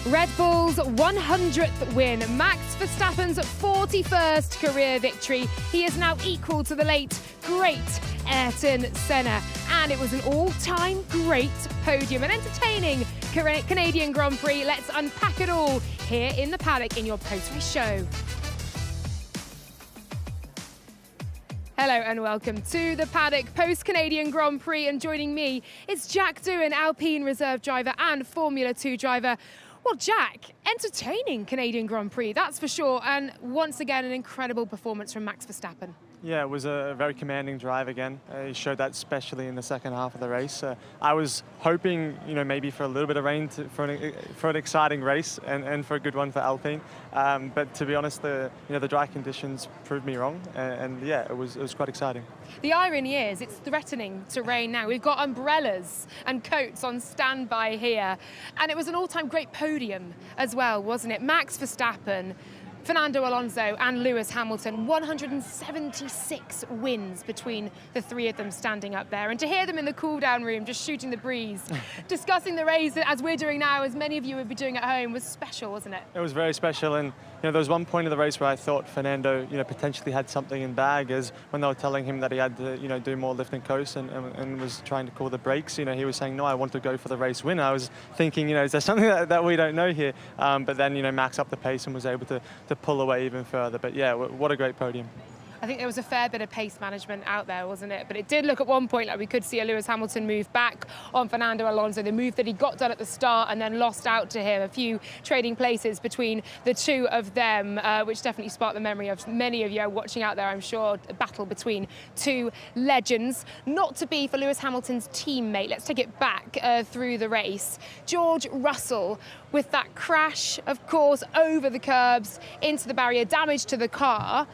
Red Bull's 100th win, Max Verstappen's 41st career victory. He is now equal to the late, great Ayrton Senna. And it was an all-time great podium, an entertaining Canadian Grand Prix. Let's unpack it all here in the paddock in your post-race show. Hello and welcome to the paddock post-Canadian Grand Prix, and joining me is Jack Doohan, Alpine reserve driver and Formula 2 driver. Well, Jack, entertaining Canadian Grand Prix, that's for sure, and once again an incredible performance from Max Verstappen. Yeah, it was a very commanding drive again. He showed that especially in the second half of the race. I was hoping, maybe for a little bit of rain for an exciting race and for a good one for Alpine. But to be honest, the dry conditions proved me wrong, and yeah, it was quite exciting. The irony is, it's threatening to rain now. We've got umbrellas and coats on standby here, and it was an all-time great podium as well, wasn't it? Max Verstappen, Fernando Alonso and Lewis Hamilton, 176 wins between the three of them standing up there. And to hear them in the cool-down room, just shooting the breeze, discussing the race as we're doing now, as many of you would be doing at home, was special, wasn't it? It was very special, and there was one point of the race where I thought Fernando, potentially had something in bag, as when they were telling him that he had to, do more lift and coast and was trying to call the brakes. He was saying, no, I want to go for the race win. I was thinking, is there something that we don't know here? But then, Max upped the pace and was able to pull away even further. But yeah, what a great podium. I think there was a fair bit of pace management out there, wasn't it? But it did look at one point like we could see a Lewis Hamilton move back on Fernando Alonso, the move that he got done at the start and then lost out to him. A few trading places between the two of them, which definitely sparked the memory of many of you watching out there, I'm sure. A battle between two legends. Not to be for Lewis Hamilton's teammate. Let's take it back through the race. George Russell, with that crash, of course, over the curbs, into the barrier, damage to the car.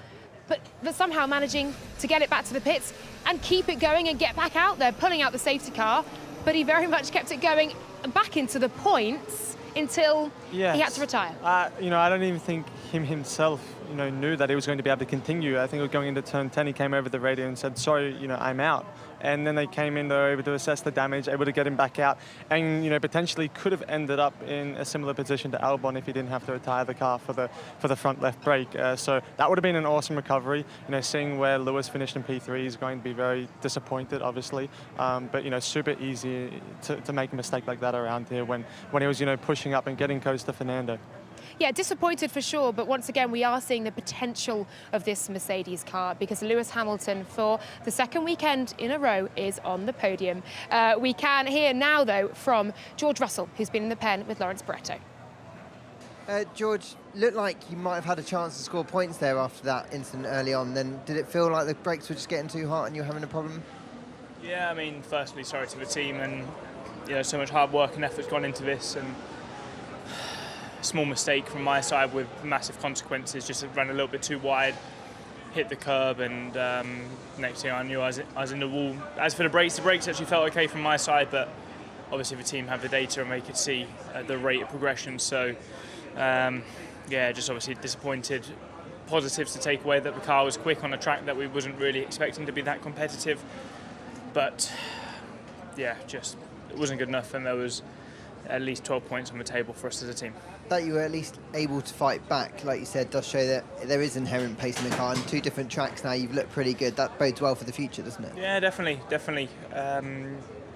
But somehow managing to get it back to the pits and keep it going and get back out there, pulling out the safety car. But he very much kept it going back into the points until he had to retire. I don't even think him himself, knew that he was going to be able to continue. I think it was going into turn 10, he came over the radio and said, sorry, I'm out. And then they came in, they were able to assess the damage, able to get him back out, and potentially could have ended up in a similar position to Albon if he didn't have to retire the car for the front left brake. So that would have been an awesome recovery. Seeing where Lewis finished in P3 is going to be very disappointed, obviously. But super easy to make a mistake like that around here when he was pushing up and getting close to Fernando. Yeah, disappointed for sure, but once again we are seeing the potential of this Mercedes car, because Lewis Hamilton, for the second weekend in a row, is on the podium. We can hear now, though, from George Russell, who's been in the pen with Lawrence Barretto. George, looked like you might have had a chance to score points there after that incident early on. Then did it feel like the brakes were just getting too hot and you were having a problem? Yeah, firstly, sorry to the team, and so much hard work and effort's gone into this, and small mistake from my side with massive consequences. Just ran a little bit too wide, hit the curb, and next thing I knew I was in the wall. As for the brakes actually felt okay from my side, but obviously the team have the data and they could see the rate of progression. So just obviously disappointed. Positives to take away that the car was quick on a track that we wasn't really expecting to be that competitive, but yeah, just it wasn't good enough, and there was at least 12 points on the table for us as a team. That you were at least able to fight back, like you said, does show that there is inherent pace in the car, and two different tracks now, you've looked pretty good. That bodes well for the future, doesn't it? Yeah, definitely.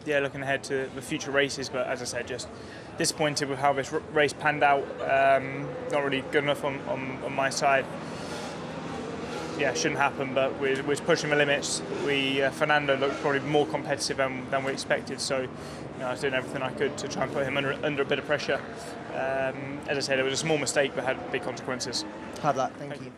Looking ahead to the future races, but as I said, just disappointed with how this race panned out. Not really good enough on my side. Yeah, shouldn't happen, but we're pushing the limits. Fernando looked probably more competitive than we expected, so I was doing everything I could to try and put him under a bit of pressure. As I said, it was a small mistake but had big consequences. Have that, thank you.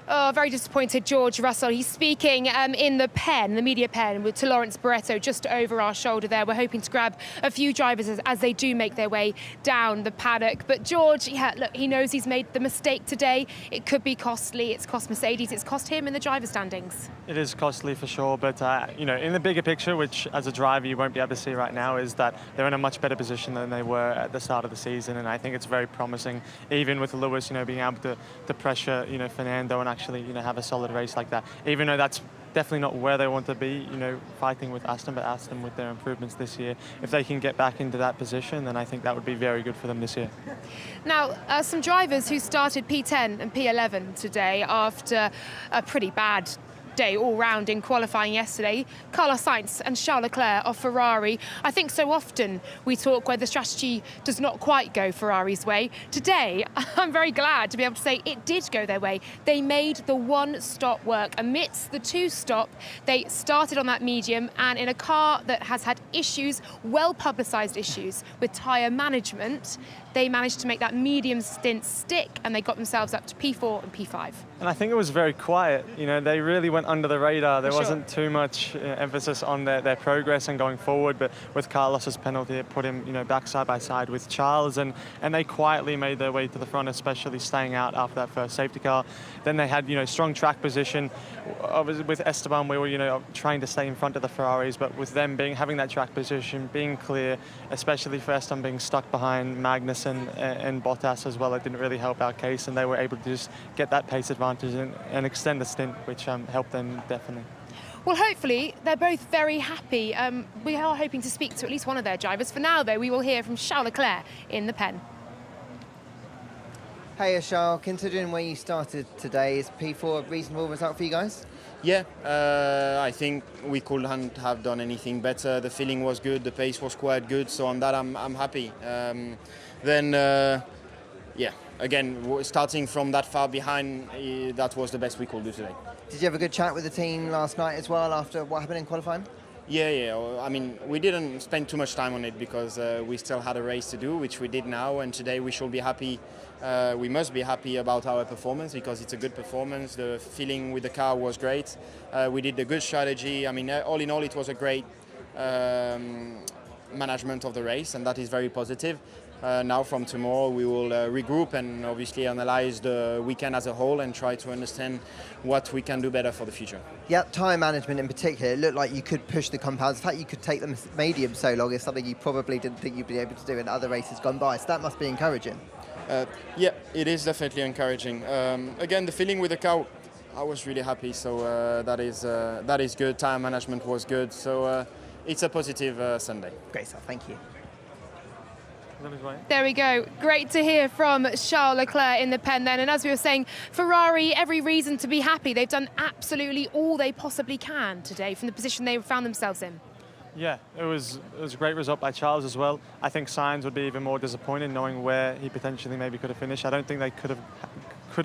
Oh, very disappointed, George Russell. He's speaking in the pen, the media pen, to Lawrence Barretto, just over our shoulder there. We're hoping to grab a few drivers as they do make their way down the paddock. But George, look, he knows he's made the mistake today. It could be costly. It's cost Mercedes. It's cost him in the driver standings. It is costly for sure, but in the bigger picture, which as a driver you won't be able to see right now, is that they're in a much better position than they were at the start of the season, and I think it's very promising, even with Lewis, being able to pressure, Fernando, and I actually, have a solid race like that. Even though that's definitely not where they want to be, fighting with Aston, but Aston with their improvements this year, if they can get back into that position, then I think that would be very good for them this year. Now, some drivers who started P10 and P11 today after a pretty bad day all round in qualifying yesterday. Carlos Sainz and Charles Leclerc of Ferrari. I think so often we talk where the strategy does not quite go Ferrari's way. Today, I'm very glad to be able to say it did go their way. They made the one stop work. Amidst the two stop, they started on that medium, and in a car that has had issues, well publicised issues with tyre management, they managed to make that medium stint stick, and they got themselves up to P4 and P5. And I think it was very quiet. They really went under the radar. There wasn't too much emphasis on their progress and going forward, but with Carlos's penalty, it put him, back side by side with Charles, and they quietly made their way to the front, especially staying out after that first safety car. Then they had, strong track position. With Esteban, we were, trying to stay in front of the Ferraris, but with them having that track position, being clear, especially for Esteban being stuck behind Magnussen and Bottas as well, it didn't really help our case, and they were able to just get that pace advantage and extend the stint, which helped them definitely. Well, hopefully they're both very happy. We are hoping to speak to at least one of their drivers. For now, though, we will hear from Charles Leclerc in the pen. Hey, Charles, considering where you started today, is P4 a reasonable result for you guys? Yeah, I think we couldn't have done anything better. The feeling was good, the pace was quite good, so on that I'm happy. Yeah, again, starting from that far behind, that was the best we could do today. Did you have a good chat with the team last night as well after what happened in qualifying? Yeah. I mean, we didn't spend too much time on it because we still had a race to do, which we did now, and today we should be happy. We must be happy about our performance because it's a good performance. The feeling with the car was great. We did a good strategy. I mean, all in all, it was a great management of the race, and that is very positive. Now from tomorrow we will regroup and obviously analyze the weekend as a whole and try to understand what we can do better for the future. Yeah, tyre management in particular, it looked like you could push the compounds. The fact you could take them medium so long is something you probably didn't think you'd be able to do in other races gone by, so that must be encouraging. Yeah, it is definitely encouraging. Again, the feeling with the car, I was really happy, so that is good. Tyre management was good, so it's a positive Sunday. Great stuff, thank you. There we go. Great to hear from Charles Leclerc in the pen then. And as we were saying, Ferrari, every reason to be happy. They've done absolutely all they possibly can today from the position they found themselves in. Yeah, it was a great result by Charles as well. I think Sainz would be even more disappointed knowing where he potentially maybe could have finished. I don't think they could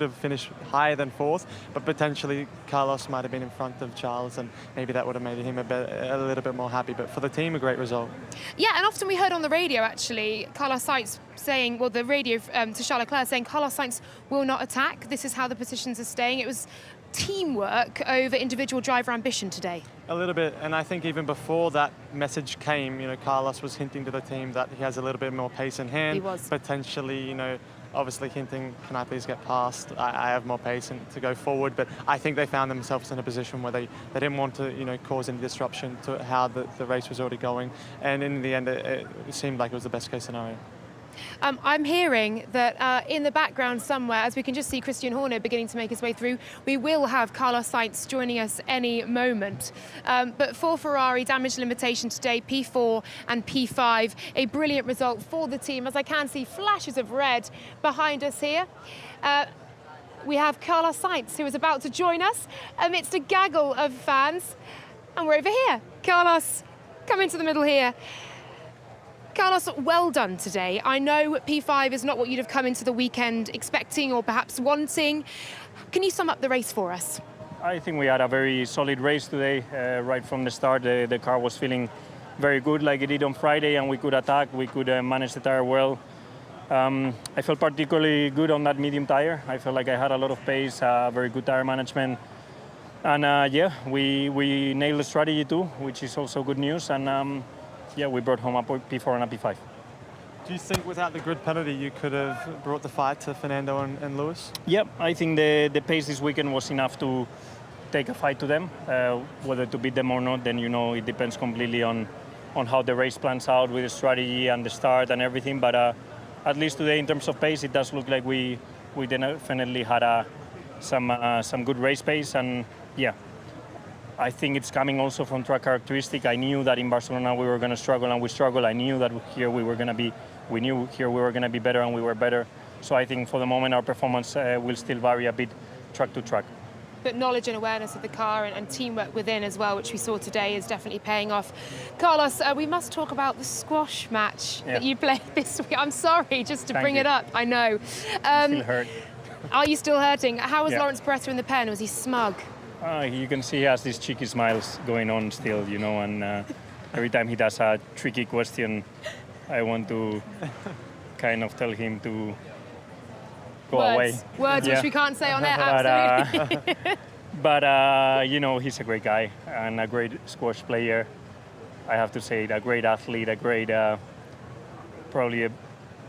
have finished higher than fourth, but potentially Carlos might have been in front of Charles, and maybe that would have made him a little bit more happy. But for the team, a great result. Yeah, and often we heard on the radio actually Carlos Sainz saying, well, the radio to Charles Leclerc saying Carlos Sainz will not attack. This is how the positions are staying. It was teamwork over individual driver ambition today. A little bit, and I think even before that message came, Carlos was hinting to the team that he has a little bit more pace in hand. He was. Potentially, obviously hinting, can I please get past? I have more pace to go forward, but I think they found themselves in a position where they didn't want to, cause any disruption to how the race was already going, and in the end, it seemed like it was the best case scenario. I'm hearing that in the background somewhere, as we can just see Christian Horner beginning to make his way through, we will have Carlos Sainz joining us any moment. But for Ferrari, damage limitation today, P4 and P5, a brilliant result for the team. As I can see flashes of red behind us here. We have Carlos Sainz, who is about to join us amidst a gaggle of fans. And we're over here. Carlos, come into the middle here. Carlos, well done today. I know P5 is not what you'd have come into the weekend expecting or perhaps wanting. Can you sum up the race for us? I think we had a very solid race today. Right from the start, the car was feeling very good like it did on Friday, and we could attack, we could manage the tire well. I felt particularly good on that medium tire. I felt like I had a lot of pace, very good tire management. And we nailed the strategy too, which is also good news. And we brought home a P4 and a P5. Do you think without the grid penalty you could have brought the fight to Fernando and Lewis? Yep, I think the pace this weekend was enough to take a fight to them. Whether to beat them or not, then it depends completely on how the race plans out with the strategy and the start and everything. But at least today, in terms of pace, it does look like we definitely had some good race pace, and yeah, I think it's coming also from track characteristic. I knew that in Barcelona we were going to struggle, and we struggled. I knew that here we were going to be better, and we were better. So I think for the moment our performance will still vary a bit track to track. But knowledge and awareness of the car and teamwork within as well, which we saw today, is definitely paying off. Carlos, we must talk about the squash match that you played this week. I'm sorry, just to bring it up. I know. Still hurt. Are you still hurting? How was Yeah. Lawrence Beretta in the pen? Was he smug? You can see he has these cheeky smiles going on still, you know, and every time he does a tricky question, I want to kind of tell him to go away. Words Yeah. which we can't say on air, absolutely. But you know, he's a great guy and a great squash player. I have to say, a great athlete, a great, probably a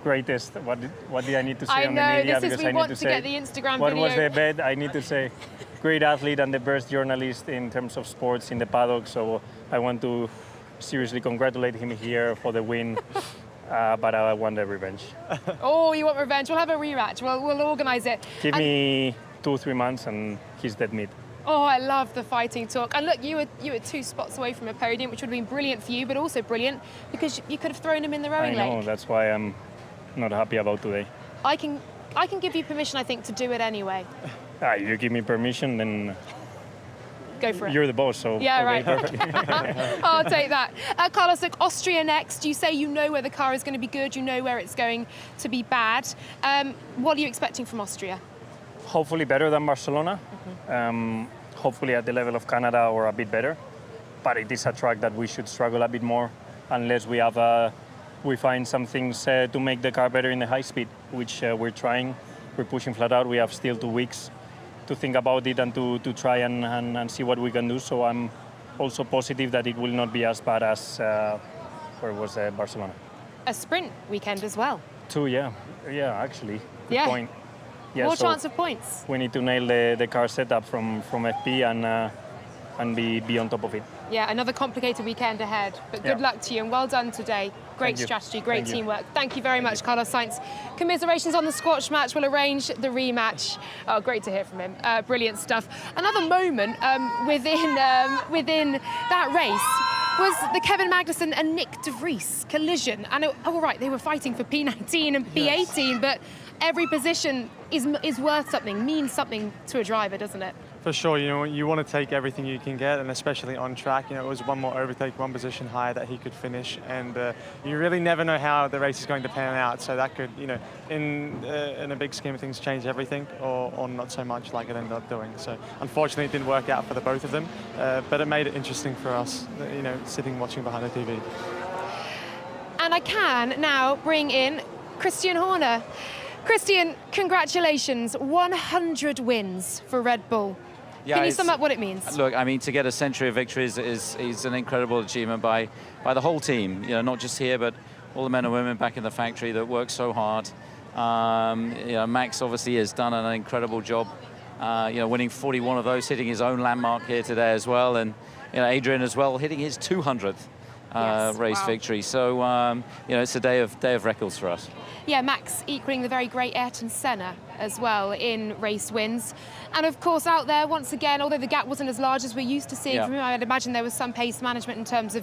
greatest. What did I need to say I on the know, media? this is, Because we I need want to to say get the Instagram what video. was the bet? I need to say, great athlete and the best journalist in terms of sports in the paddock. So I want to seriously congratulate him here for the win. But I want the revenge. Oh, you want revenge? We'll have a rematch. We'll organise it. Give me 2-3 months and he's dead meat. Oh, I love the fighting talk. And look, you were 2 spots away from a podium, which would have been brilliant for you, but also brilliant because you could have thrown him in the rowing I know, lake. that's why I'm not happy about today. I can give you permission, I think, to do it anyway. You give me permission, then Go for it. you're the boss, so Yeah, okay, right. perfect. I'll take that. Carlos, look, Austria next. You say you know where the car is going to be good, you know where it's going to be bad. What are you expecting from Austria? Hopefully better than Barcelona. Hopefully at the level of Canada or a bit better. But it is a track that we should struggle a bit more unless we find some things to make the car better in the high speed, which we're trying. We're pushing flat out. We have still 2 weeks to think about it and to try and see what we can do. So I'm also positive that it will not be as bad as where was Barcelona. A sprint weekend as well. 2, yeah, actually. Good Yeah. point. Yeah, More so chance of points. we need to nail the car setup from FP and be on top of it. Yeah, another complicated weekend ahead. But good Yeah. luck to you and well done today. Great Thank you. strategy, great Thank you. teamwork. Thank you very much, Carlos Sainz. Commiserations on the squash match. We'll arrange the rematch. Oh, great to hear from him. Brilliant stuff. Another moment within that race was the Kevin Magnussen and Nick de Vries collision. And all right, they were fighting for P19 and P18, but every position is worth something, means something to a driver, doesn't it? For sure, you know, you want to take everything you can get, and especially on track. You know, it was one more overtake, one position higher that he could finish, and you really never know how the race is going to pan out. So that could, you know, in a big scheme of things, change everything, or not so much like it ended up doing. So unfortunately, it didn't work out for the both of them, but it made it interesting for us, you know, sitting watching behind the TV. And I can now bring in Christian Horner. Christian, congratulations, 100 wins for Red Bull. Yeah, Can you sum up what it means? Look, I mean, to get a century of victories is an incredible achievement by the whole team. You know, not just here, but all the men and women back in the factory that work so hard. You know, Max obviously has done an incredible job. You know, winning 41 of those, hitting his own landmark here today as well, and you know, Adrian as well, hitting his 200th race victory. So you know, it's a day of records for us. Yeah, Max equaling the very great Ayrton Senna as well in race wins. And of course out there, once again, although the gap wasn't as large as we're used to seeing from him, I'd imagine there was some pace management in terms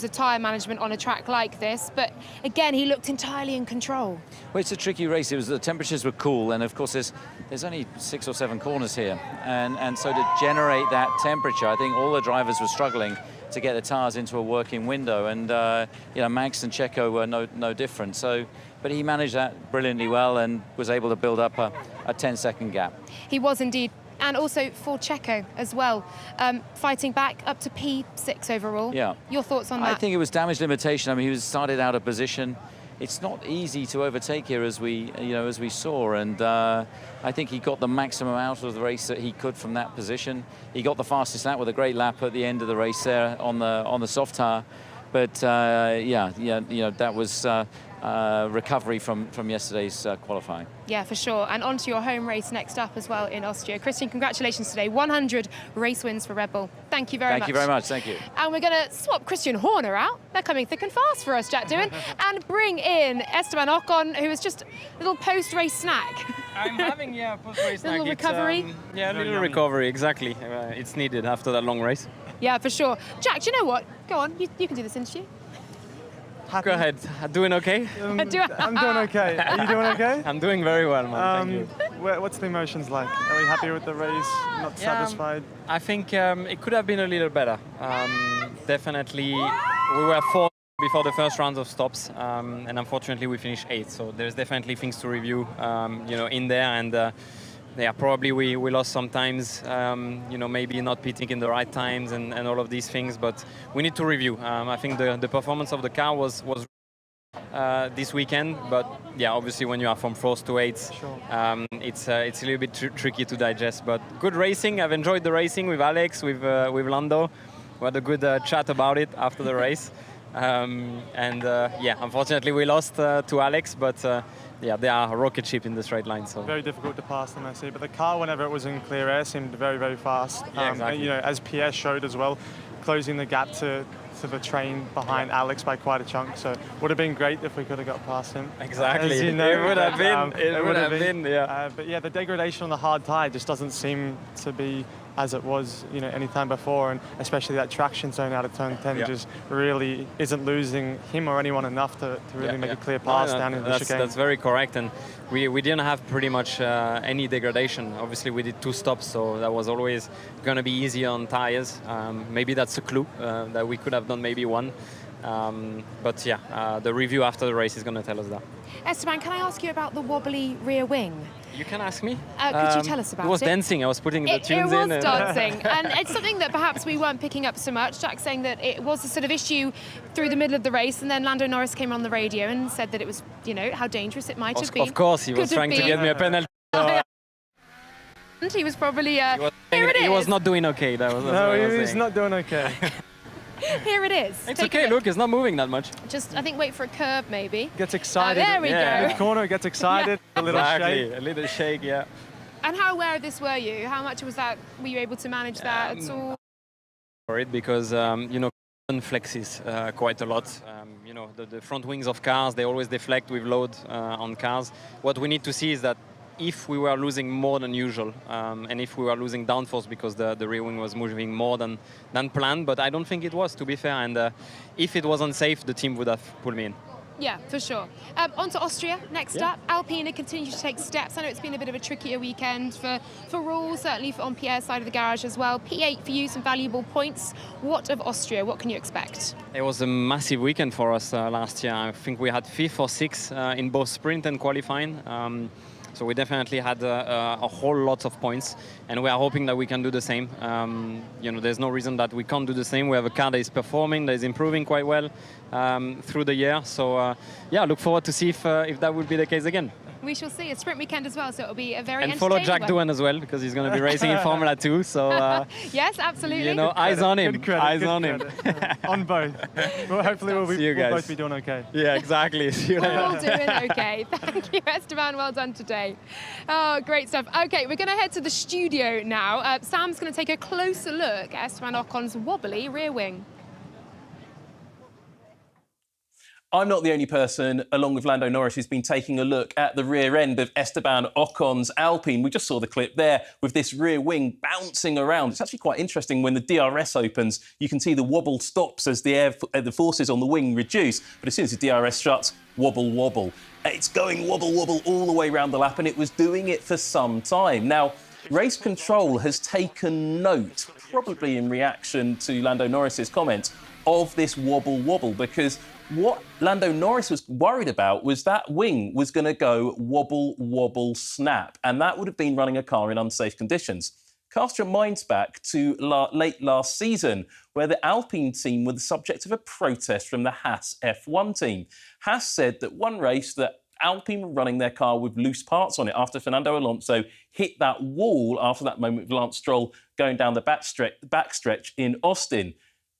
of tyre management on a track like this. But again, he looked entirely in control. Well, it's a tricky race. The temperatures were cool, and of course there's only 6 or 7 corners here, and so to generate that temperature, I think all the drivers were struggling to get the tyres into a working window, and you know, Max and Checo were no different. So, but he managed that brilliantly well and was able to build up a 10-second gap. He was indeed. And also for Checo as well, fighting back up to P6 overall. Yeah. Your thoughts on that? I think it was damage limitation. I mean, he was started out of position. It's not easy to overtake here, as we saw, and I think he got the maximum out of the race that he could from that position. He got the fastest lap with a great lap at the end of the race there on the soft tire, but you know, that was recovery from yesterday's qualifying. Yeah, for sure. And on to your home race next up as well in Austria. Christian, congratulations today. 100 race wins for Red Bull. Thank you very much. Thank you very much. Thank you. And we're going to swap Christian Horner out. They're coming thick and fast for us, Jack Doohan. And bring in Esteban Ocon, who is just a little post-race snack. I'm having post-race A little recovery? A little recovery, exactly. It's needed after that long race. Yeah, for sure. Jack, do you know what? Go on, you can do this interview. Go ahead. Doing okay? I'm doing okay. Are you doing okay? I'm doing very well, man. Thank you. What's the emotions like? Are we happy with the race? Not satisfied? I think it could have been a little better. Definitely, we were 4th before the first round of stops, and unfortunately we finished 8th. So there's definitely things to review, in there. And probably we lost sometimes, maybe not pitting in the right times and all of these things. But we need to review. I think the performance of the car was this weekend, but obviously when you are from 4th to 8th, Sure. it's a little bit tricky to digest. But good racing. I've enjoyed the racing with Alex, with Lando. We had a good chat about it after the race. Unfortunately we lost to Alex, but they are a rocket ship in the straight line. So very difficult to pass them, I see. But the car, whenever it was in clear air, seemed very, very fast. Exactly. As Pierre showed as well, closing the gap to the train behind Alex by quite a chunk. So would have been great if we could have got past him. Exactly. As you know, it would have been. It would have been. Yeah. But the degradation on the hard tyre just doesn't seem to be as it was, any time before, and especially that traction zone out of turn 10 just really isn't losing him or anyone enough to really make a clear pass down in the chicane. That's very correct, and we didn't have pretty much any degradation. Obviously, we did 2 stops, so that was always going to be easy on tires. Maybe that's a clue that we could have done maybe 1. The review after the race is going to tell us that. Esteban, can I ask you about the wobbly rear wing? You can ask me. Could you tell us about it? It was dancing. I was putting the tunes in. It was dancing. And it's something that perhaps we weren't picking up so much. Jack saying that it was a sort of issue through the middle of the race, and then Lando Norris came on the radio and said that it was, how dangerous it might have been. Of course, he was trying to get me a penalty. He was probably... he was not doing okay. He was not doing okay. Here it is. It's okay, look, it's not moving that much. Just, I think, wait for a curve, maybe. Gets excited. There we go. Mid-corner, gets excited. A little shake. A little shake, yeah. And how aware of this were you? How much was that? Were you able to manage that at all? For it, because, flexes quite a lot. The front wings of cars, they always deflect with load on cars. What we need to see is that if we were losing more than usual, and if we were losing downforce because the rear wing was moving more than planned, but I don't think it was, to be fair, and if it was unsafe, the team would have pulled me in. Yeah, for sure. On to Austria, next up. Alpine continue to take steps. I know it's been a bit of a trickier weekend for Russel, certainly on Pierre's side of the garage as well. P8 for you, some valuable points. What of Austria? What can you expect? It was a massive weekend for us last year. I think we had 5th or 6th in both sprint and qualifying. So we definitely had a whole lot of points, and we are hoping that we can do the same. There's no reason that we can't do the same. We have a car that is performing, that is improving quite well through the year. So look forward to see if that will be the case again. We shall see. A sprint weekend as well, so it'll be a very entertaining one. And follow Jack Doohan as well, because he's going to be racing in Formula 2. So yes, absolutely. Eyes on him. Eyes on him. On both. Well, hopefully we'll both be doing okay. Yeah, exactly. See you later. We're all doing okay. Thank you, Esteban. Well done today. Oh, great stuff. Okay, we're going to head to the studio now. Sam's going to take a closer look at Estaban Ocon's wobbly rear wing. I'm not the only person, along with Lando Norris, who's been taking a look at the rear end of Esteban Ocon's Alpine. We just saw the clip there with this rear wing bouncing around. It's actually quite interesting when the DRS opens. You can see the wobble stops as the forces on the wing reduce. But as soon as the DRS shuts, wobble, wobble. It's going wobble, wobble all the way around the lap, and it was doing it for some time. Now, race control has taken note, probably in reaction to Lando Norris's comments, of this wobble, wobble, because what Lando Norris was worried about was that wing was going to go wobble, wobble, snap, and that would have been running a car in unsafe conditions. Cast your minds back to late last season, where the Alpine team were the subject of a protest from the Haas F1 team. Haas said that one race that Alpine were running their car with loose parts on it after Fernando Alonso hit that wall after that moment with Lance Stroll going down the backstretch in Austin.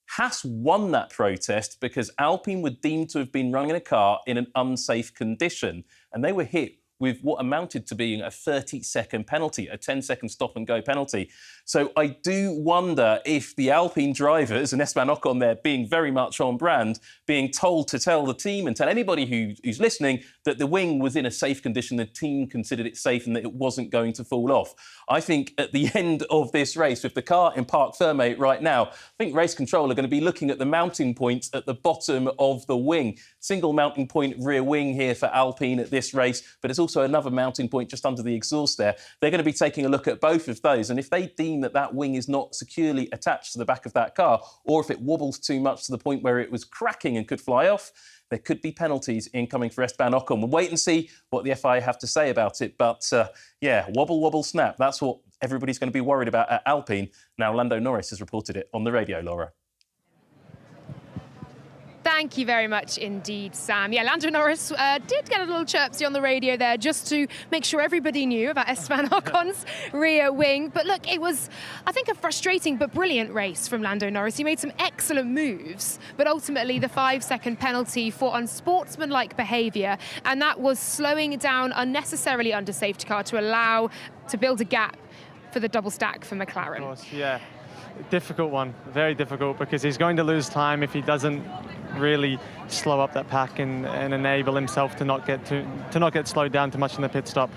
Haas won that protest because Alpine were deemed to have been running a car in an unsafe condition, and they were hit with what amounted to being a 30-second penalty, a 10-second stop-and-go penalty. So I do wonder if the Alpine drivers, and Esteban Ocon there being very much on brand, being told to tell the team and tell anybody who's listening that the wing was in a safe condition, the team considered it safe and that it wasn't going to fall off. I think at the end of this race, with the car in Parc Fermé right now, I think race control are going to be looking at the mounting points at the bottom of the wing. Single mounting point rear wing here for Alpine at this race, but it's also another mounting point just under the exhaust there. They're going to be taking a look at both of those, and if they deem that that wing is not securely attached to the back of that car, or if it wobbles too much to the point where it was cracking and could fly off, there could be penalties incoming for Esteban Ocon. We'll wait and see what the FIA have to say about it, but yeah, wobble, wobble, snap. That's what everybody's going to be worried about at Alpine. Now, Lando Norris has reported it on the radio, Laura. Thank you very much indeed, Sam. Yeah, Lando Norris did get a little chirpsy on the radio there just to make sure everybody knew about Esteban Ocon's rear wing. But look, it was, I think, a frustrating but brilliant race from Lando Norris. He made some excellent moves, but ultimately the 5-second penalty for unsportsmanlike behaviour, and that was slowing down unnecessarily under safety car to build a gap for the double stack for McLaren. Of course, yeah. Difficult one, very difficult, because he's going to lose time if he doesn't really slow up that pack and enable himself to not get slowed down too much in the pit stop.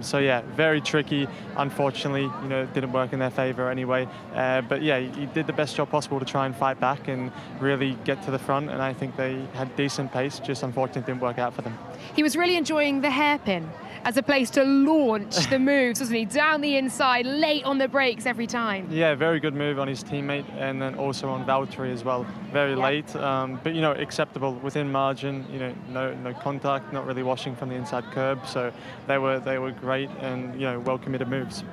So yeah, very tricky. Unfortunately, it didn't work in their favour anyway. But yeah, he did the best job possible to try and fight back and really get to the front. And I think they had decent pace. Just unfortunately didn't work out for them. He was really enjoying the hairpin as a place to launch the moves, wasn't he? Down the inside, late on the brakes every time. Yeah, very good move on his teammate, and then also on Valtteri as well. Very late, but acceptable within margin. No contact, not really washing from the inside curb. So they were great and well committed moves.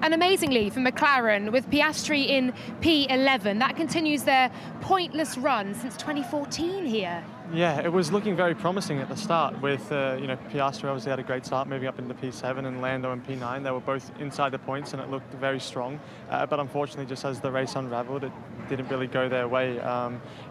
And amazingly for McLaren, with Piastri in P11, that continues their pointless run since 2014 here. Yeah, it was looking very promising at the start with, Piastri obviously had a great start moving up into P7, and Lando in P9. They were both inside the points and it looked very strong. But unfortunately, just as the race unraveled, it didn't really go their way.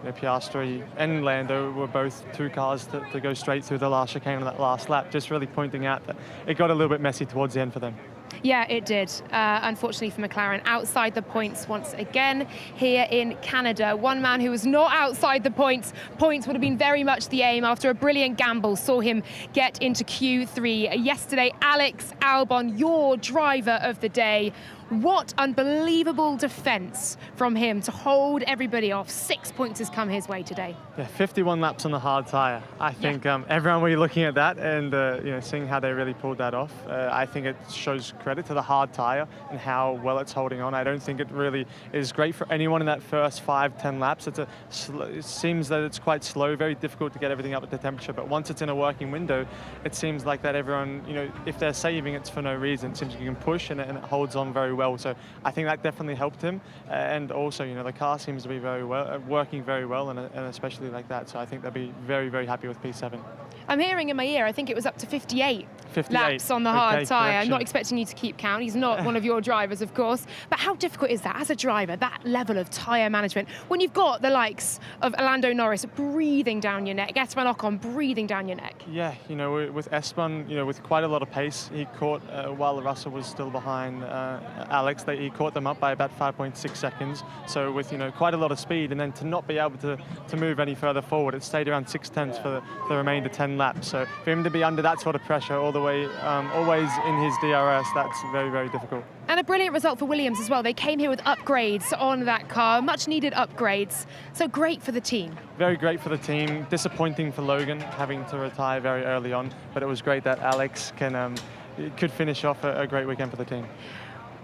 Piastri and Lando were both two cars to go straight through the last chicane on that last lap, just really pointing out that it got a little bit messy towards the end for them. Yeah, it did. Unfortunately for McLaren, outside the points once again here in Canada. One man who was not outside the points would have been very much the aim after a brilliant gamble saw him get into Q3 yesterday. Alex Albon, your driver of the day. What unbelievable defence from him to hold everybody off. 6 points has come his way today. Yeah, 51 laps on the hard tyre. I think everyone will be looking at that and seeing how they really pulled that off. I think it shows credit to the hard tyre and how well it's holding on. I don't think it really is great for anyone in that first 5-10 laps. It seems that it's quite slow, very difficult to get everything up at the temperature. But once it's in a working window, it seems like that everyone, if they're saving, it's for no reason. It seems you can push and it holds on very well. So I think that definitely helped him, and also the car seems to be working very well, and especially like that. So I think they'll be very, very happy with P7. I'm hearing in my ear, I think it was up to 58 laps on the hard tyre. I'm not expecting you to keep count. He's not one of your drivers, of course. But how difficult is that as a driver, that level of tyre management, when you've got the likes of Lando Norris breathing down your neck, Esteban Ocon breathing down your neck? Yeah, with Esteban, with quite a lot of pace, he caught, while Russel was still behind Alex, he caught them up by about 5.6 seconds. So with, quite a lot of speed, and then to not be able to move any further forward, it stayed around 0.6 for the remainder 10 laps. So for him to be under that sort of pressure all the way, always in his DRS, that's very, very difficult. And a brilliant result for Williams as well. They came here with upgrades on that car, much needed upgrades. So great for the team. Very great for the team. Disappointing for Logan having to retire very early on, but it was great that Alex could finish off a great weekend for the team.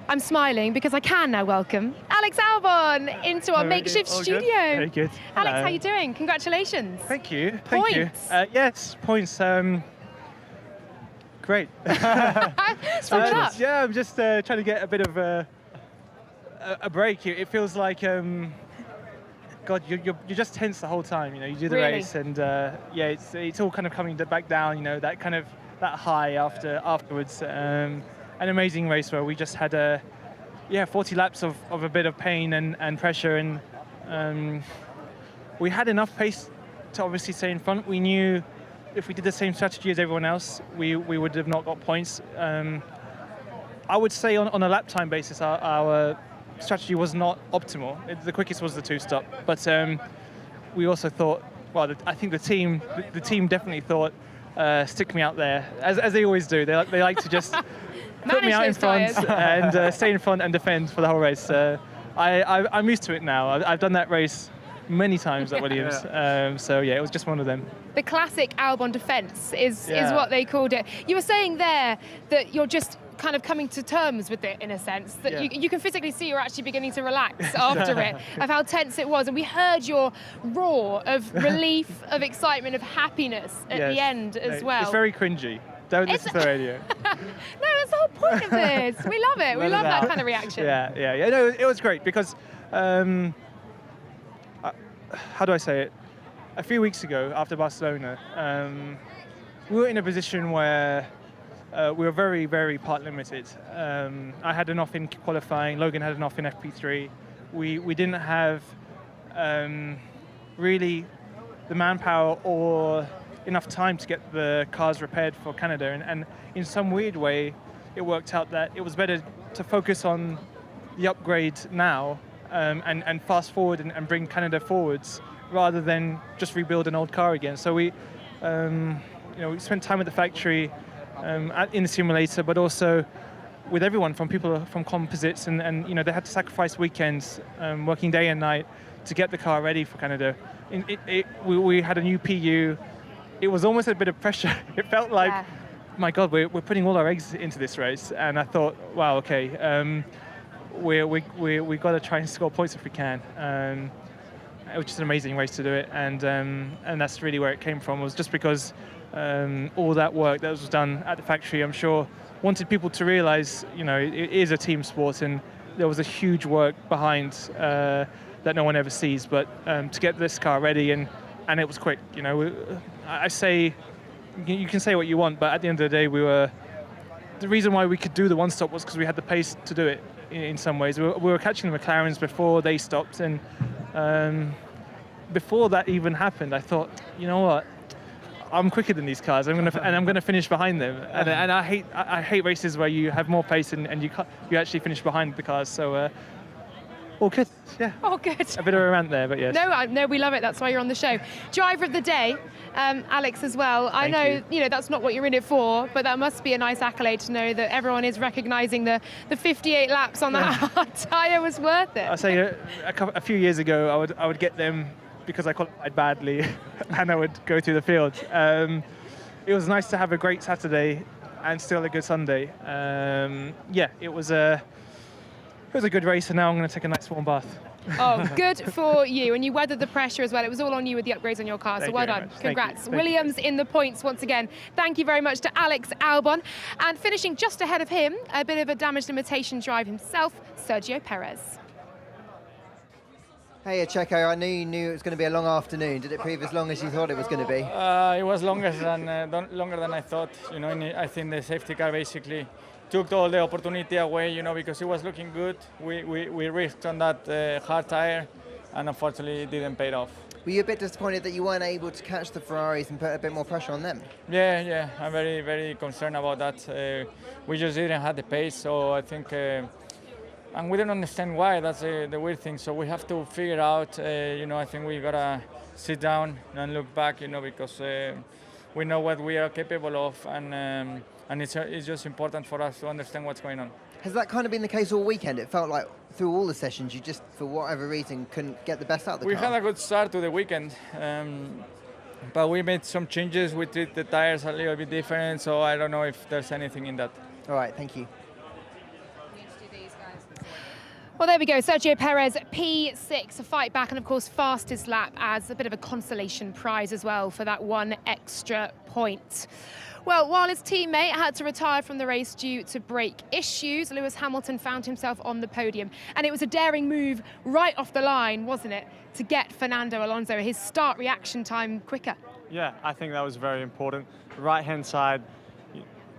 I'm smiling because I can now welcome Alex Albon into our makeshift studio. Good. Very good. Alex, Hello. how are you doing? Congratulations. Thank you. Points. Yes, points. Great. Sum it up. Yeah, I'm just trying to get a bit of a break here. It feels like, God, you're just tense the whole time. You do the race, and it's all kind of coming back down. That kind of that high afterwards. An amazing race where we just had 40 laps of a bit of pain and pressure, and we had enough pace to obviously stay in front. We knew if we did the same strategy as everyone else, we would have not got points. I would say on a lap time basis, our strategy was not optimal. The quickest was the two-stop, but we also thought, well, I think the team definitely thought, stick me out there, as they always do. They like to just put me out in front and stay in front and defend for the whole race. I'm used to it now. I've done that race many times at Williams. So yeah, it was just one of them. The classic Albon defence is what they called it. You were saying there that you're just kind of coming to terms with it in a sense, that you can physically see you're actually beginning to relax after it, of how tense it was. And we heard your roar of relief, of excitement, of happiness at the end as well. It's very cringy. Don't listen to the radio. No, that's the whole point of this. We love it. We love that kind of reaction. Yeah. No, it was great because, how do I say it? A few weeks ago, after Barcelona, we were in a position where we were very, very part limited. I had an off in qualifying. Logan had an off in FP3. We didn't have really the manpower or enough time to get the cars repaired for Canada, and in some weird way it worked out that it was better to focus on the upgrade now and fast forward and bring Canada forwards rather than just rebuild an old car again. So we spent time at the factory in the simulator, but also with everyone, from people from composites, and they had to sacrifice weekends, working day and night to get the car ready for Canada. We had a new PU. It was almost a bit of pressure. It felt like, my God, we're putting all our eggs into this race. And I thought, wow, okay, we got to try and score points if we can. It was just an amazing race to do it, and that's really where it came from. It was just because all that work that was done at the factory, I'm sure, wanted people to realise, it is a team sport, and there was a huge work behind that no one ever sees. But to get this car ready, and it was quick. I say, you can say what you want, but at the end of the day, the reason why we could do the one-stop was because we had the pace to do it in some ways. We were catching the McLarens before they stopped, and before that even happened, I thought, you know what, I'm quicker than these cars. I'm gonna finish behind them. And I hate races where you have more pace and you actually finish behind the cars. So all good, yeah. All good. A bit of a rant there, but yes. No, we love it. That's why you're on the show. Driver of the day, Alex as well. I know, that's not what you're in it for, but that must be a nice accolade to know that everyone is recognising the 58 laps on that hard tyre was worth it. I'll say a few years ago, I would get them because I qualified badly, and I would go through the field. It was nice to have a great Saturday and still a good Sunday. It was a good race, and now I'm going to take a nice warm bath. Oh, good for you. And you weathered the pressure as well. It was all on you with the upgrades on your car, so well done. Congrats. Williams in the points once again. Thank you very much to Alex Albon. And finishing just ahead of him, a bit of a damage limitation drive himself, Sergio Perez. Hey, Checo, I knew you knew it was going to be a long afternoon. Did it prove as long as you thought it was going to be? It was longer than I thought. I think the safety car basically took all the opportunity away, because it was looking good. We risked on that hard tire, and unfortunately it didn't pay off. Were you a bit disappointed that you weren't able to catch the Ferraris and put a bit more pressure on them? Yeah, I'm very, very concerned about that. We just didn't have the pace, so I think, and we don't understand why. That's the weird thing. So we have to figure out. I think we gotta sit down and look back, because we know what we are capable of, and it's just important for us to understand what's going on. Has that kind of been the case all weekend? It felt like through all the sessions you just, for whatever reason, couldn't get the best out of the car. We had a good start to the weekend, but we made some changes. We treat the tires a little bit different, so I don't know if there's anything in that. All right, thank you. Well, there we go. Sergio Perez, P6, a fight back, and of course, fastest lap as a bit of a consolation prize as well for that one extra point. Well, while his teammate had to retire from the race due to brake issues, Lewis Hamilton found himself on the podium. And it was a daring move right off the line, wasn't it, to get Fernando Alonso his start reaction time quicker. Yeah, I think that was very important. Right-hand side,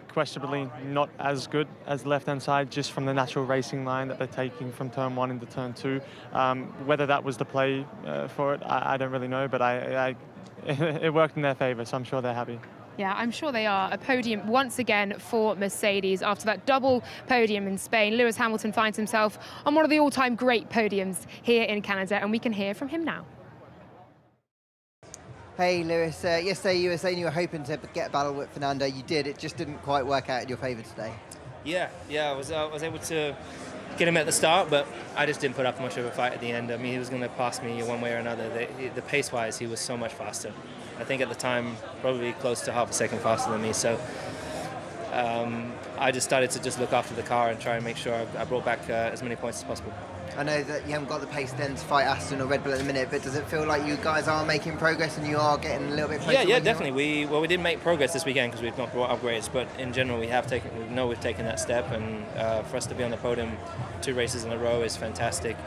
questionably not as good as the left-hand side, just from the natural racing line that they're taking from turn 1 into turn 2. Whether that was the play for it, I don't really know, but it worked in their favour, so I'm sure they're happy. Yeah, I'm sure they are. A podium once again for Mercedes after that double podium in Spain. Lewis Hamilton finds himself on one of the all-time great podiums here in Canada, and we can hear from him now. Hey Lewis, yesterday you were saying you were hoping to get a battle with Fernando. You did, it just didn't quite work out in your favour today. Yeah, I was able to get him at the start, but I just didn't put up much of a fight at the end. I mean, he was going to pass me one way or another. The pace-wise, he was so much faster. I think at the time, probably close to half a second faster than me. So I just started to just look after the car and try and make sure I brought back as many points as possible. I know that you haven't got the pace then to fight Aston or Red Bull at the minute, but does it feel like you guys are making progress and you are getting a little bit closer? Yeah, definitely. We didn't make progress this weekend because we've not brought upgrades, but in general we've taken that step, and for us to be on the podium 2 races in a row is fantastic.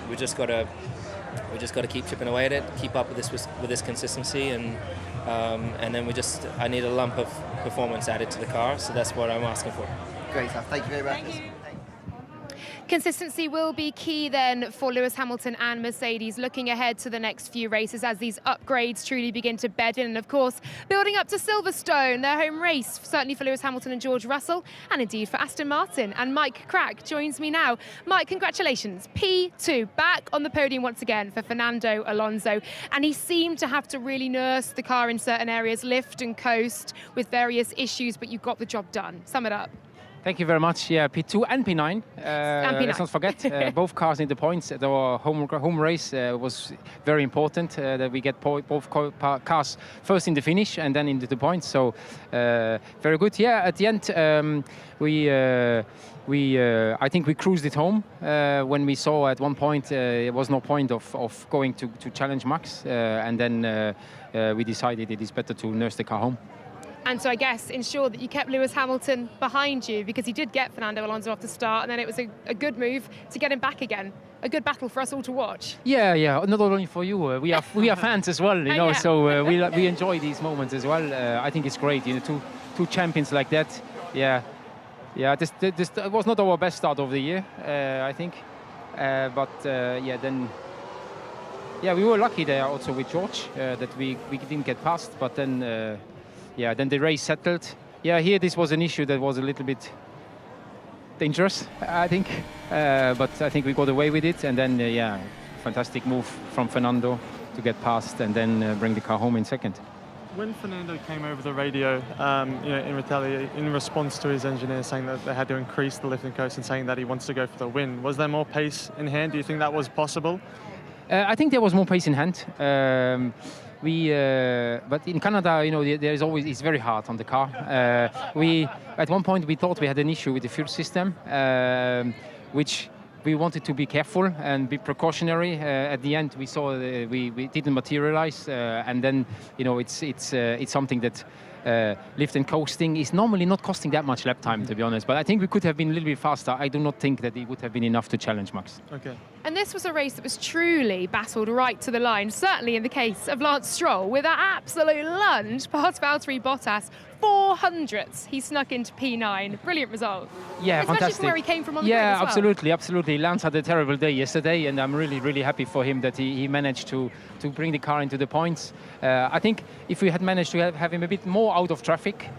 We just got to keep chipping away at it, keep up with this consistency, and then I need a lump of performance added to the car, so that's what I'm asking for. Great stuff. Thank you very much. Thank you. Consistency will be key then for Lewis Hamilton and Mercedes looking ahead to the next few races as these upgrades truly begin to bed in. And of course, building up to Silverstone, their home race, certainly for Lewis Hamilton and George Russell, and indeed for Aston Martin. And Mike Krack joins me now. Mike, congratulations. P2, back on the podium once again for Fernando Alonso. And he seemed to have to really nurse the car in certain areas, lift and coast with various issues, but you got the job done. Sum it up. Thank you very much. Yeah, P2 and P9. Let's not forget, both cars need the points. Our home race was very important that we get both cars first in the finish and then into the points. So very good. Yeah, at the end I think we cruised it home when we saw at one point there was no point of going to challenge Max, and then we decided it is better to nurse the car home. And so I guess ensure that you kept Lewis Hamilton behind you, because he did get Fernando Alonso off the start, and then it was a good move to get him back again. A good battle for us all to watch. Yeah, not only for you. We are fans as well, you know. Yeah. So we enjoy these moments as well. I think it's great, you know, two champions like that. Yeah. This was not our best start of the year, I think. Then we were lucky there also with George that we didn't get past, but then. Then the race settled. Yeah, here this was an issue that was a little bit dangerous, I think. But I think we got away with it. And then, fantastic move from Fernando to get past and then bring the car home in second. When Fernando came over the radio, in response to his engineer saying that they had to increase the lift and coast and saying that he wants to go for the win, was there more pace in hand? Do you think that was possible? I think there was more pace in hand. But in Canada, you know, it's very hard on the car. At one point we thought we had an issue with the fuel system, which we wanted to be careful and be precautionary. At the end, we saw we didn't materialize, and then you know it's something that. Lift and coasting is normally not costing that much lap time, to be honest. But I think we could have been a little bit faster. I do not think that it would have been enough to challenge Max. Okay. And this was a race that was truly battled right to the line, certainly in the case of Lance Stroll, with that absolute lunge past Valtteri Bottas. 400ths he snuck into P9. Brilliant result. Yeah, especially fantastic. From where he came from on the grid as well. Absolutely. Lance had a terrible day yesterday, and I'm really happy for him that he managed to bring the car into the points. I think if we had managed to have him a bit more out of traffic,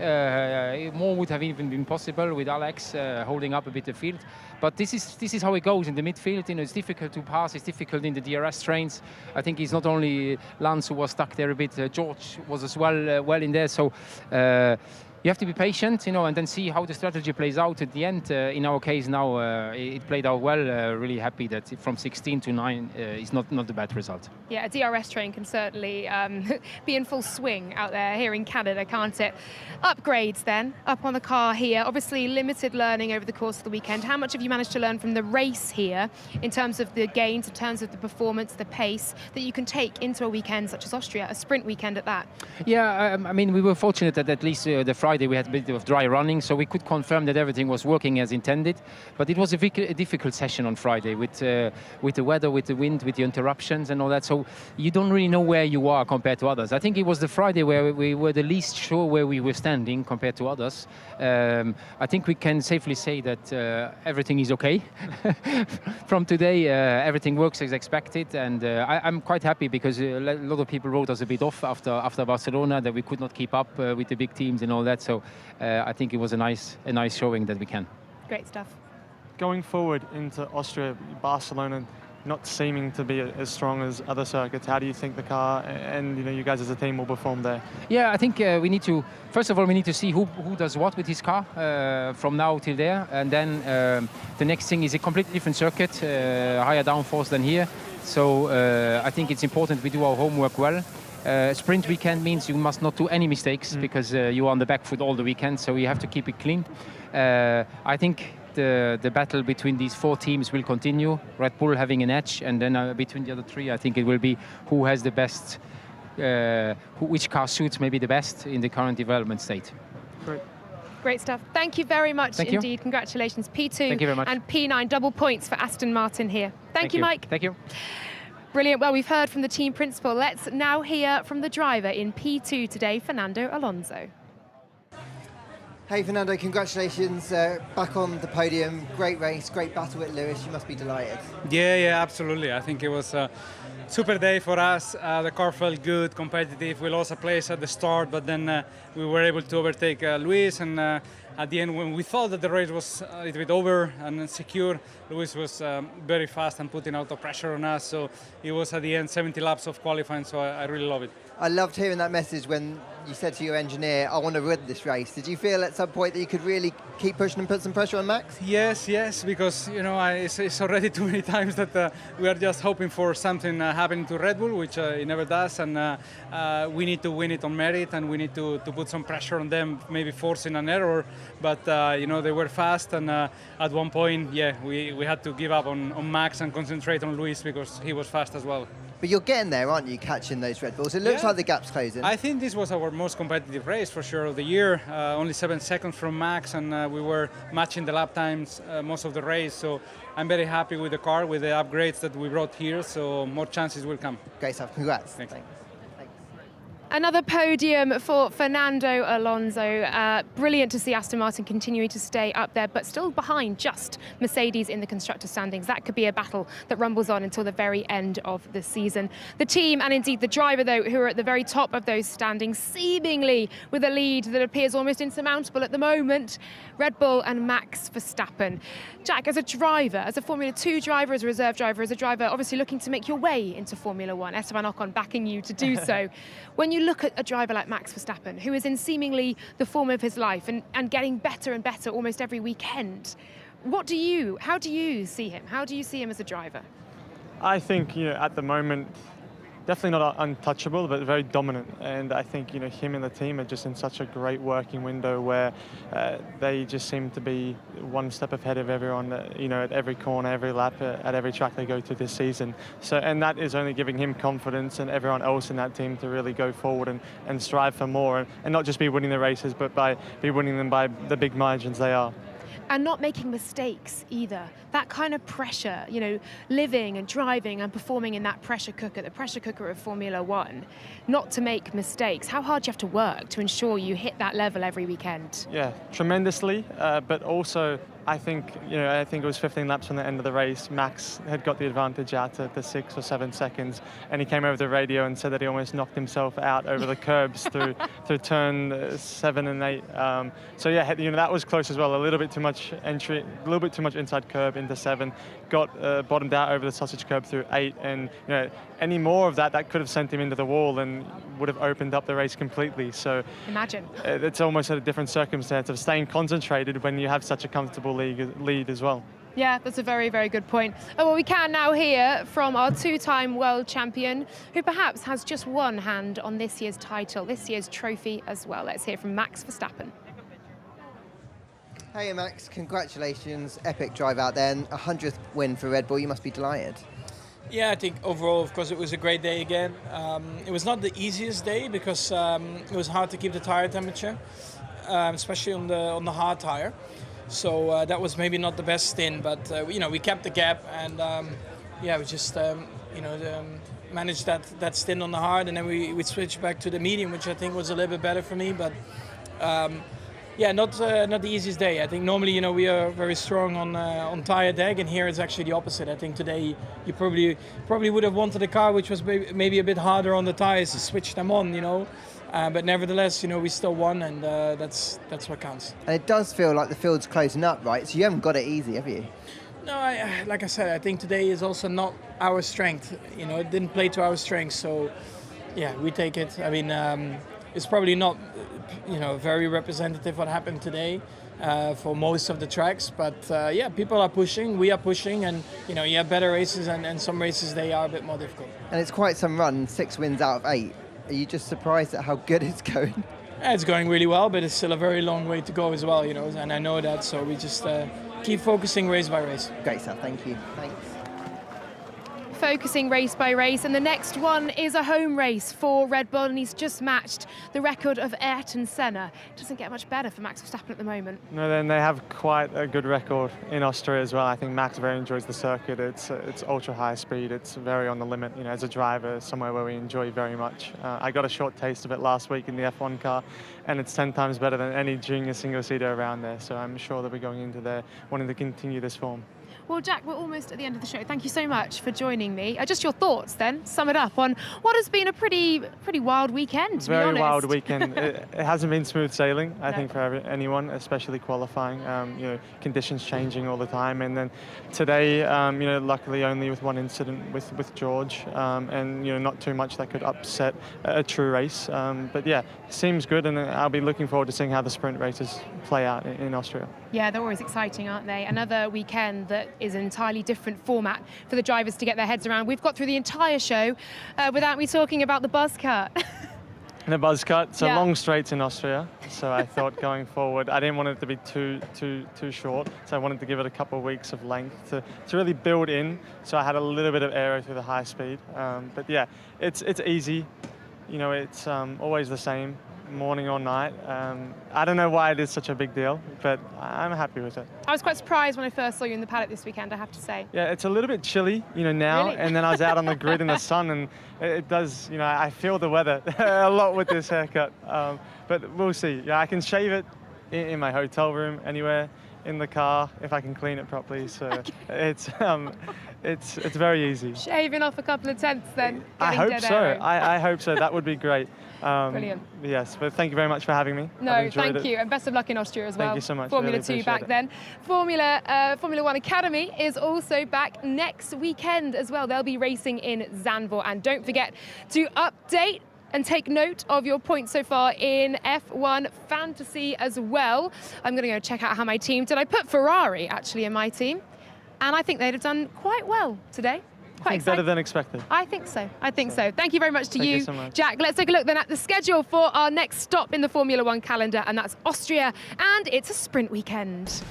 more would have even been possible with Alex holding up a bit the field. But this is how it goes in the midfield. You know, it's difficult to pass. It's difficult in the DRS trains. I think it's not only Lance who was stuck there a bit. George was as well in there. So. You have to be patient, you know, and then see how the strategy plays out at the end. In our case now, it played out well. Really happy that from 16 to 9 is not a bad result. Yeah, a DRS train can certainly be in full swing out there here in Canada, can't it? Upgrades then, up on the car here. Obviously limited learning over the course of the weekend. How much have you managed to learn from the race here in terms of the gains, in terms of the performance, the pace that you can take into a weekend such as Austria, a sprint weekend at that? Yeah, I mean, we were fortunate that at least the Friday Friday we had a bit of dry running, so we could confirm that everything was working as intended. But it was a difficult session on Friday with the weather, with the wind, with the interruptions and all that. So you don't really know where you are compared to others. I think it was the Friday where we were the least sure where we were standing compared to others. I think we can safely say that everything is okay. From today, everything works as expected, and I'm quite happy because a lot of people wrote us a bit off after Barcelona, that we could not keep up with the big teams and all that. So I think it was a nice showing that we can. Great stuff. Going forward into Austria, Barcelona not seeming to be as strong as other circuits. How do you think the car and you guys as a team will perform there? Yeah, I think we need to, first of all, we need to see who does what with his car from now till there, and then the next thing is a completely different circuit, higher downforce than here. So I think it's important we do our homework well. Sprint weekend means you must not do any mistakes because you're on the back foot all the weekend, so you have to keep it clean. I think the battle between these 4 teams will continue. Red Bull having an edge, and then between the other 3, I think it will be who has the best, which car suits maybe the best in the current development state. Great stuff. Thank you very much indeed. You. Congratulations, P2 Thank you very much. and P9, double points for Aston Martin here. Thank you, Mike. Thank you. Brilliant. Well, we've heard from the team principal. Let's now hear from the driver in P2 today, Fernando Alonso. Hey Fernando, congratulations, back on the podium, great race, great battle at Lewis, you must be delighted. Yeah, absolutely. I think it was a super day for us. The car felt good, competitive. We lost a place at the start, but then we were able to overtake Lewis, and at the end, when we thought that the race was a little bit over and secure, Lewis was very fast and putting out of pressure on us, so it was at the end 70 laps of qualifying, so I really love it. I loved hearing that message when you said to your engineer, I want to win this race. Did you feel at some point that you could really keep pushing and put some pressure on Max? Yes, because it's already too many times that we are just hoping for something happening to Red Bull, which it never does, and we need to win it on merit, and we need to put some pressure on them, maybe forcing an error, but they were fast, and at one point, we had to give up on Max and concentrate on Lewis because he was fast as well. But you're getting there, aren't you, catching those Red Bulls? It looks like the gap's closing. I think this was our most competitive race for sure of the year. Only 7 seconds from Max, and we were matching the lap times most of the race. So I'm very happy with the car, with the upgrades that we brought here. So more chances will come. Great stuff. Congrats. Thanks. Another podium for Fernando Alonso. Brilliant to see Aston Martin continuing to stay up there, but still behind just Mercedes in the constructor standings. That could be a battle that rumbles on until the very end of the season. The team, and indeed the driver, though, who are at the very top of those standings, seemingly with a lead that appears almost insurmountable at the moment, Red Bull and Max Verstappen. Jack, as a driver, as a Formula 2 driver, as a reserve driver, as a driver obviously looking to make your way into Formula 1, Esteban Ocon backing you to do so. When you look at a driver like Max Verstappen, who is in seemingly the form of his life and getting better and better almost every weekend, how do you see him? How do you see him as a driver? I think, at the moment, definitely not untouchable, but very dominant. And I think, him and the team are just in such a great working window where they just seem to be one step ahead of everyone, at every corner, every lap, at every track they go to this season. So, and that is only giving him confidence and everyone else in that team to really go forward and strive for more and not just be winning the races, but be winning them by the big margins they are. And not making mistakes either. That kind of pressure, living and driving and performing in that pressure cooker, the pressure cooker of Formula 1, not to make mistakes. How hard do you have to work to ensure you hit that level every weekend? Yeah, tremendously, but also I think it was 15 laps from the end of the race. Max had got the advantage out to the 6 or 7 seconds, and he came over the radio and said that he almost knocked himself out over the curbs through turn 7 and 8. So yeah, that was close as well. A little bit too much entry, a little bit too much inside curb into 7. Got bottomed out over the sausage curb through 8, and any more of that could have sent him into the wall and would have opened up the race completely. So imagine it's almost a different circumstance of staying concentrated when you have such a comfortable lead as well. Yeah, that's a very, very good point. Oh, well, we can now hear from our 2-time world champion, who perhaps has just one hand on this year's title, this year's trophy as well. Let's hear from Max Verstappen. Hey Max, congratulations, epic drive out there, and 100th win for Red Bull, you must be delighted. Yeah, I think overall, of course, it was a great day again. It was not the easiest day because it was hard to keep the tire temperature. especially on the hard tire. So that was maybe not the best stint, but we kept the gap, and we just managed that stint on the hard, and then we switched back to the medium, which I think was a little bit better for me. But not the easiest day. I think normally we are very strong on tire deck, and here it's actually the opposite. I think today you probably would have wanted a car which was maybe a bit harder on the tires to switch them on, but nevertheless we still won, and that's what counts. And it does feel like the field's closing up, right? So you haven't got it easy, have you? No, like I said, I think today is also not our strength. It didn't play to our strength, so yeah, we take it. I mean, it's probably not very representative what happened today for most of the tracks, but people are pushing, we are pushing, and you have better races, and some races they are a bit more difficult. And it's quite some run, 6 wins out of 8. Are you just surprised at how good it's going? It's going really well, but it's still a very long way to go as well, and I know that, so we just keep focusing race by race. Great stuff, thank you. Thanks. Focusing race by race, and the next one is a home race for Red Bull, and he's just matched the record of Ayrton Senna. It doesn't get much better for Max Verstappen at the moment. No, then they have quite a good record in Austria as well. I think Max very enjoys the circuit. It's ultra high speed. It's very on the limit. As a driver, somewhere where we enjoy very much. I got a short taste of it last week in the F1 car, and it's 10 times better than any junior single-seater around there. So I'm sure that we're going into there wanting to continue this form. Well, Jack, we're almost at the end of the show. Thank you so much for joining me. Just your thoughts then, sum it up on what has been a pretty wild weekend, to be honest. Very wild weekend. It hasn't been smooth sailing, I think, for anyone, especially qualifying. Conditions changing all the time. And then today, luckily only with one incident with George, and not too much that could upset a true race. But yeah, seems good, and I'll be looking forward to seeing how the sprint races play out in Austria. Yeah, they're always exciting, aren't they? Another weekend that is an entirely different format for the drivers to get their heads around. We've got through the entire show without me talking about the buzz cut. The buzz cut, so long straights in Austria. So I thought going forward, I didn't want it to be too short. So I wanted to give it a couple of weeks of length to really build in. So I had a little bit of aero through the high speed. But yeah, it's easy. It's always the same, morning or night. I don't know why it is such a big deal, but I'm happy with it. I was quite surprised when I first saw you in the paddock this weekend, I have to say. Yeah, it's a little bit chilly, now, really? And then I was out on the grid in the sun, and it does, I feel the weather a lot with this haircut. But we'll see. Yeah, I can shave it in my hotel room, anywhere, in the car, if I can clean it properly. So it's very easy. Shaving off a couple of tenths then. I hope so. I hope so. That would be great. Brilliant. Yes, but thank you very much for having me. No, thank you, and best of luck in Austria as well. Thank you so much. Formula really 2 back then. Formula One Academy is also back next weekend as well. They'll be racing in Zandvoort, and don't forget to update and take note of your points so far in F1 Fantasy as well. I'm going to go check out how my team did. I put Ferrari actually in my team, and I think they'd have done quite well today. Quite better than expected. I think so. Thank you very much to Thank you so much. Jack. Let's take a look then at the schedule for our next stop in the Formula One calendar, and that's Austria, and it's a sprint weekend.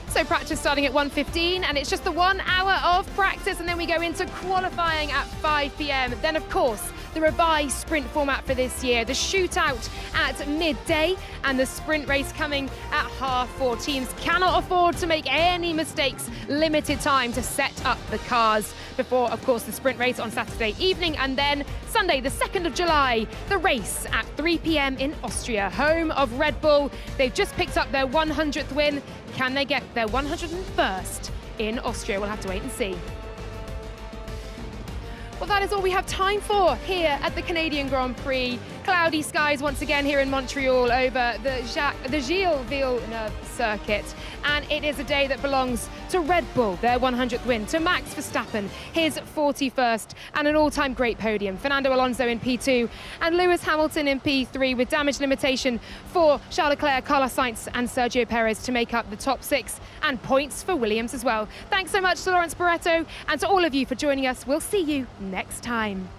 So practice starting at 1:15, and it's just the 1 hour of practice, and then we go into qualifying at 5 p.m. Then, of course, the revised sprint format for this year, the shootout at midday, and the sprint race coming at 4:30. Teams cannot afford to make any mistakes. Limited time to set up the cars before, of course, the sprint race on Saturday evening, and then Sunday, the 2nd of July, the race at 3 p.m. in Austria, home of Red Bull. They've just picked up their 100th win. Can they get their 101st in Austria? We'll have to wait and see. Well, that is all we have time for here at the Canadian Grand Prix. Cloudy skies once again here in Montreal over the Gilles Villeneuve circuit. And it is a day that belongs to Red Bull, their 100th win, to Max Verstappen, his 41st, and an all-time great podium. Fernando Alonso in P2 and Lewis Hamilton in P3, with damage limitation for Charles Leclerc, Carlos Sainz and Sergio Perez to make up the top 6, and points for Williams as well. Thanks so much to Lawrence Barretto and to all of you for joining us. We'll see you next time.